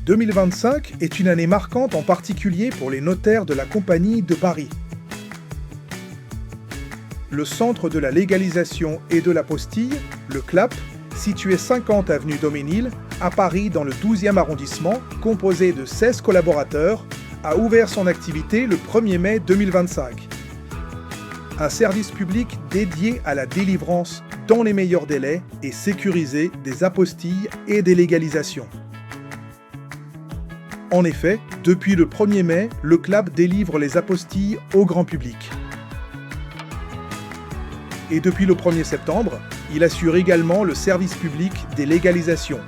2025 est une année marquante en particulier pour les notaires de la Compagnie de Paris. Le Centre de la légalisation et de l'apostille, le CLAP, situé 50 avenue Daumesnil, à Paris dans le 12e arrondissement, composé de 16 collaborateurs, a ouvert son activité le 1er mai 2025. Un service public dédié à la délivrance dans les meilleurs délais et sécurisé des apostilles et des légalisations. En effet, depuis le 1er mai, le CLAP délivre les apostilles au grand public. Et depuis le 1er septembre, il assure également le service public des légalisations.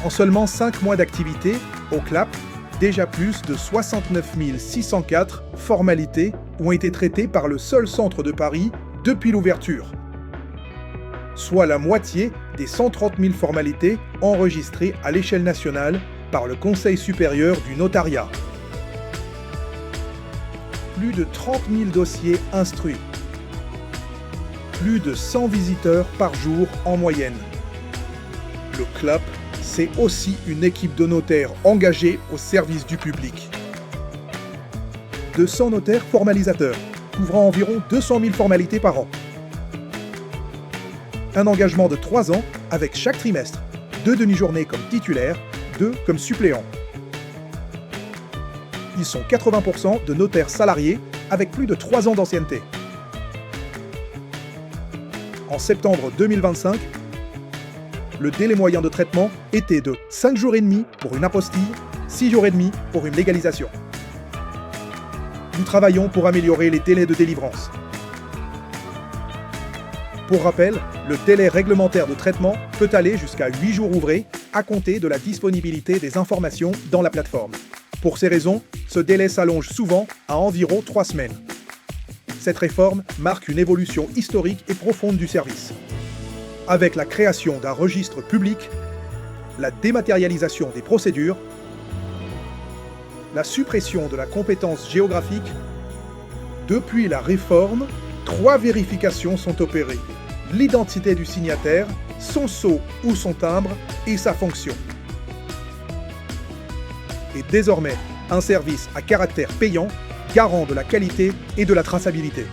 En seulement 5 mois d'activité, au CLAP, déjà plus de 69 604 formalités ont été traitées par le seul centre de Paris depuis l'ouverture, soit la moitié des 130 000 formalités enregistrées à l'échelle nationale par le Conseil supérieur du notariat. Plus de 30 000 dossiers instruits. Plus de 100 visiteurs par jour en moyenne. Le CLAP, c'est aussi une équipe de notaires engagés au service du public. 200 notaires formalisateurs, couvrant environ 200 000 formalités par an. Un engagement de 3 ans avec chaque trimestre, 2 demi-journées comme titulaires, 2 comme suppléants. Ils sont 80% de notaires salariés avec plus de 3 ans d'ancienneté. En septembre 2025, le délai moyen de traitement était de 5 jours et demi pour une apostille, 6 jours et demi pour une légalisation. Nous travaillons pour améliorer les délais de délivrance. Pour rappel, le délai réglementaire de traitement peut aller jusqu'à 8 jours ouvrés à compter de la disponibilité des informations dans la plateforme. Pour ces raisons, ce délai s'allonge souvent à environ 3 semaines. Cette réforme marque une évolution historique et profonde du service. Avec la création d'un registre public, la dématérialisation des procédures, la suppression de la compétence géographique, depuis la réforme, 3 vérifications sont opérées. L'identité du signataire, son sceau ou son timbre et sa fonction. Et désormais, un service à caractère payant, garant de la qualité et de la traçabilité.